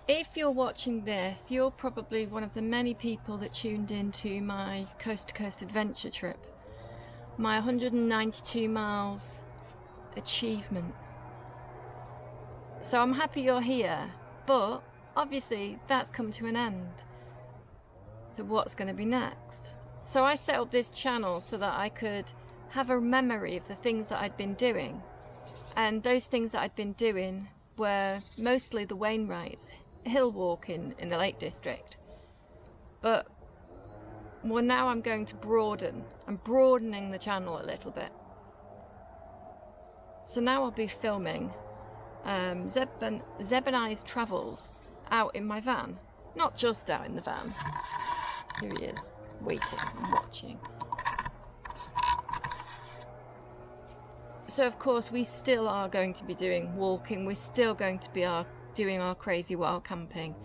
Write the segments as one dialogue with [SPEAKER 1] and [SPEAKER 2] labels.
[SPEAKER 1] If you're watching this, you're probably one of the many people that tuned into my coast-to-coast adventure trip, my 192 miles achievement. So I'm happy you're here, but obviously that's come to an end. So what's going to be next? So I set up this channel so that I could have a memory of the things that I'd been doing, and those things that I'd been doing were mostly the Wainwrights, hill walking in the Lake District. But well, now I'm going to I'm broadening the channel a little bit. So now I'll be filming Zeb and I's travels out in my van. Not just out in the van. Here he is, waiting and watching. So of course we still are going to be doing walking, we're still going to be doing our crazy wild camping.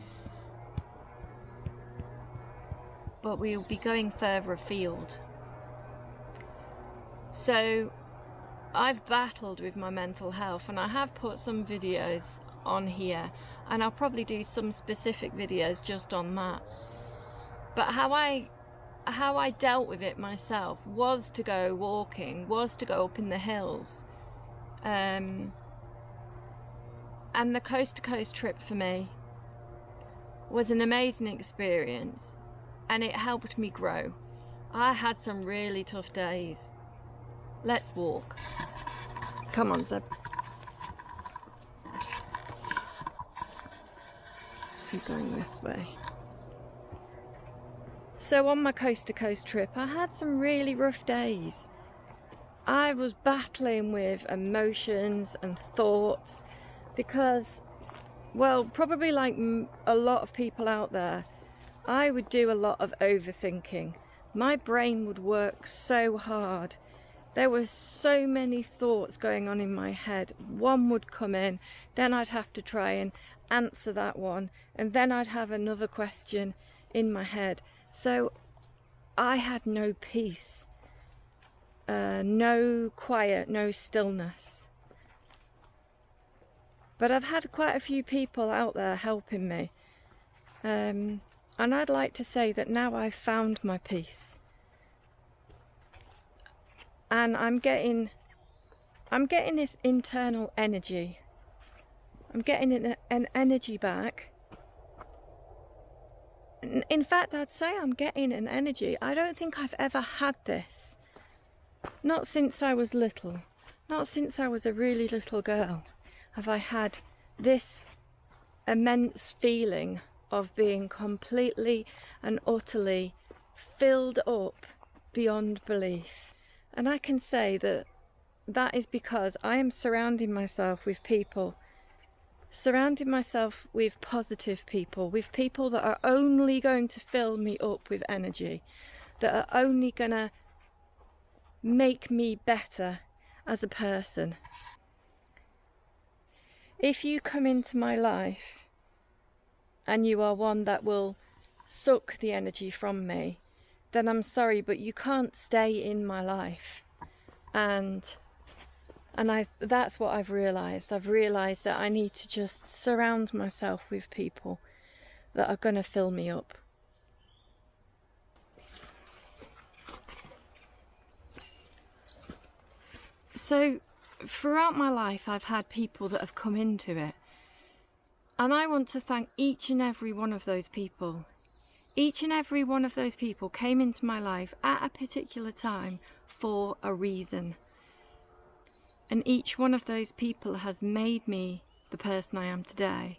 [SPEAKER 1] But we'll be going further afield. So I've battled with my mental health, and I have put some videos on here, and I'll probably do some specific videos just on that. But how I dealt with it myself was to go walking, was to go up in the hills. And the coast to coast trip for me was an amazing experience, and it helped me grow. I had some really tough days. Let's walk. Come on, Zeb. You're going this way. So on my coast to coast trip, I had some really rough days. I was battling with emotions and thoughts because, well, probably like a lot of people out there, I would do a lot of overthinking. My brain would work so hard. There were so many thoughts going on in my head. One would come in, then I'd have to try and answer that one, and then I'd have another question in my head. So I had no peace, no quiet, no stillness. But I've had quite a few people out there helping me. And I'd like to say that now I've found my peace. And I'm getting this internal energy. I'm getting an energy back. In fact, I'd say I'm getting an energy. I don't think I've ever had this. Not since I was little. Not since I was a really little girl have I had this immense feeling of being completely and utterly filled up beyond belief. And I can say that that is because I am surrounding myself with people, surrounding myself with positive people, with people that are only going to fill me up with energy, that are only going to make me better as a person. If you come into my life and you are one that will suck the energy from me, then I'm sorry, but you can't stay in my life. And that's what I've realised. I've realised that I need to just surround myself with people that are going to fill me up. So throughout my life I've had people that have come into it, and I want to thank each and every one of those people. Each and every one of those people came into my life at a particular time for a reason. And each one of those people has made me the person I am today.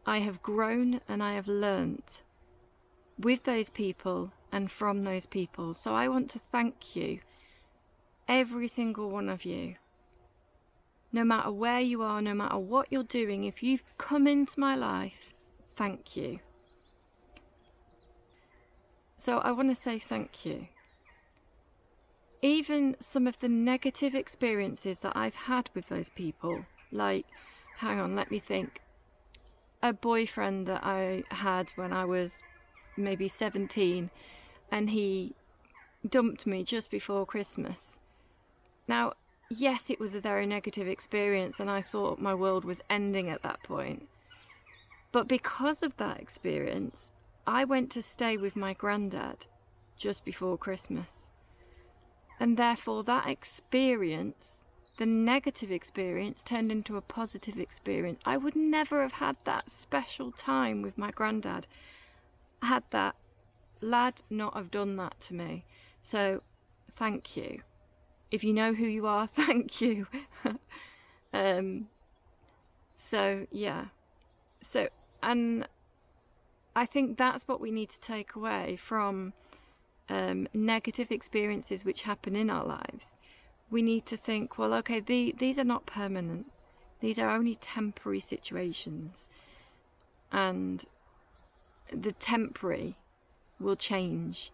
[SPEAKER 1] I have grown and I have learnt with those people and from those people. So I want to thank you, every single one of you. No matter where you are, no matter what you're doing, if you've come into my life, thank you. So I want to say thank you. Even some of the negative experiences that I've had with those people, like, hang on, let me think. A boyfriend that I had when I was maybe 17, and he dumped me just before Christmas. Now, yes, it was a very negative experience, and I thought my world was ending at that point. But because of that experience, I went to stay with my granddad just before Christmas. And therefore that experience, the negative experience, turned into a positive experience. I would never have had that special time with my granddad had that lad not have done that to me. So thank you. If you know who you are, thank you. So yeah. So, and I think that's what we need to take away from negative experiences which happen in our lives. We need to think, well, okay, these are not permanent. These are only temporary situations. And the temporary will change.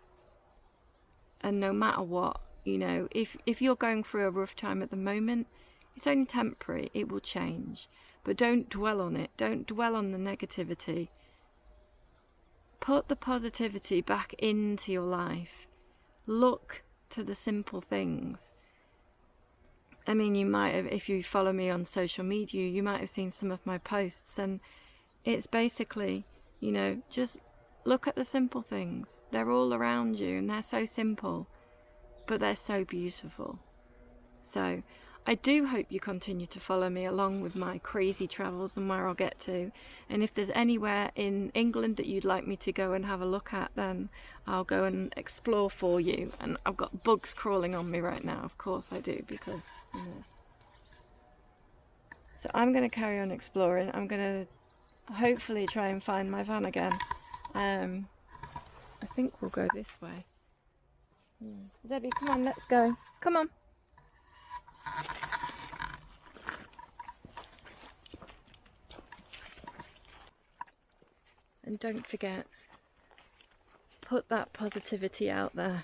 [SPEAKER 1] And no matter what, you know, if you're going through a rough time at the moment, it's only temporary. It will change. But don't dwell on it. Don't dwell on the negativity. Put the positivity back into your life. Look to the simple things. I mean, you might have, if you follow me on social media, you might have seen some of my posts, and it's basically, you know, just look at the simple things. They're all around you, and they're so simple, but they're so beautiful. So I do hope you continue to follow me along with my crazy travels and where I'll get to. And if there's anywhere in England that you'd like me to go and have a look at, then I'll go and explore for you. And I've got bugs crawling on me right now, of course I do, because, you know. So I'm going to carry on exploring. I'm going to hopefully try and find my van again. I think we'll go this way. Debbie, come on, let's go. Come on. And don't forget, put that positivity out there.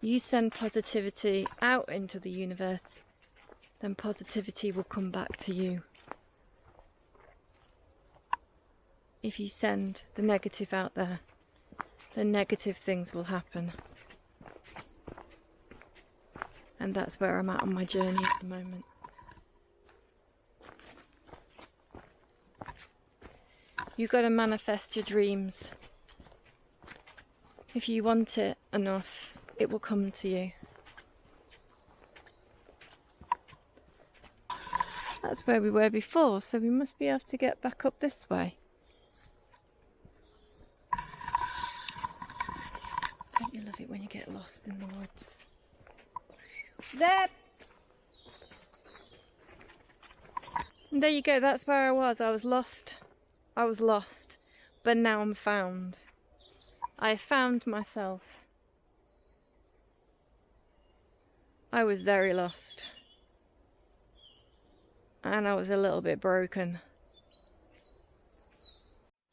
[SPEAKER 1] You send positivity out into the universe, then positivity will come back to you. If you send the negative out there, then negative things will happen. And that's where I'm at on my journey at the moment. You've got to manifest your dreams. If you want it enough, it will come to you. That's where we were before, so we must be able to get back up this way. Don't you love it when you get lost in the woods? There! And there you go, that's where I was. I was lost. I was lost. But now I'm found. I found myself. I was very lost. And I was a little bit broken.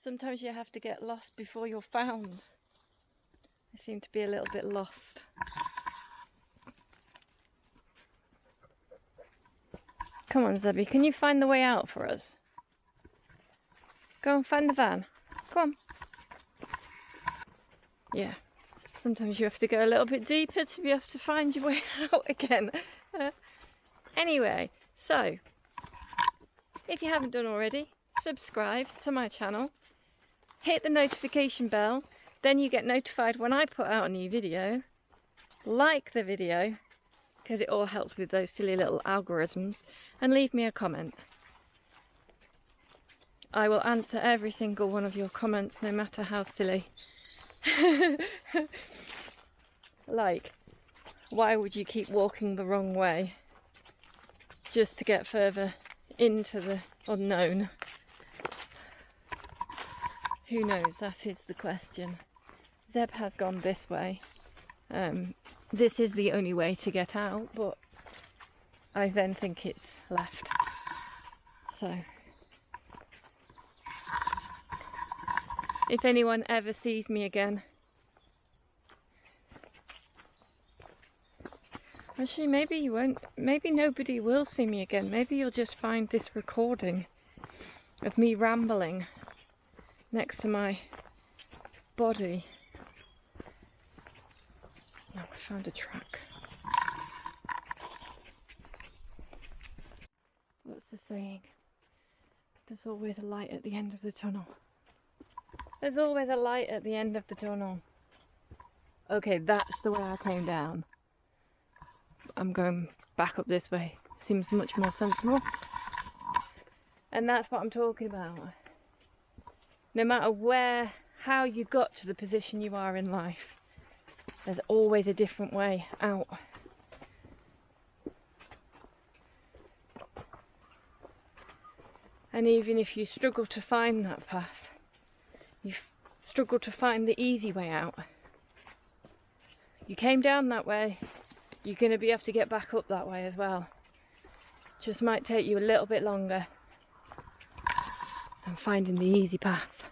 [SPEAKER 1] Sometimes you have to get lost before you're found. I seem to be a little bit lost. Come on, Zebby, can you find the way out for us? Go and find the van. Come on. Yeah, sometimes you have to go a little bit deeper to be able to find your way out again. Anyway, so, if you haven't done already, subscribe to my channel. Hit the notification bell, then you get notified when I put out a new video. Like the video, because it all helps with those silly little algorithms, and leave me a comment. I will answer every single one of your comments, no matter how silly. Like, why would you keep walking the wrong way just to get further into the unknown? Who knows? That is the question. Zeb has gone this way. This is the only way to get out, but I then think it's left. So, if anyone ever sees me again, actually maybe you won't, maybe nobody will see me again. Maybe you'll just find this recording of me rambling next to my body. Oh, I found a track. What's the saying? There's always a light at the end of the tunnel. There's always a light at the end of the tunnel. Okay, that's the way I came down. I'm going back up this way. Seems much more sensible. And that's what I'm talking about. No matter how you got to the position you are in life, there's always a different way out. And even if you struggle to find that path, you struggle to find the easy way out. You came down that way, you're going to have to get back up that way as well. Just might take you a little bit longer than finding the easy path.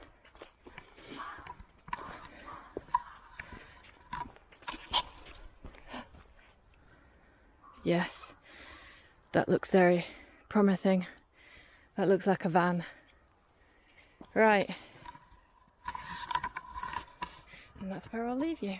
[SPEAKER 1] Yes, that looks very promising. That looks like a van. Right. And that's where I'll leave you.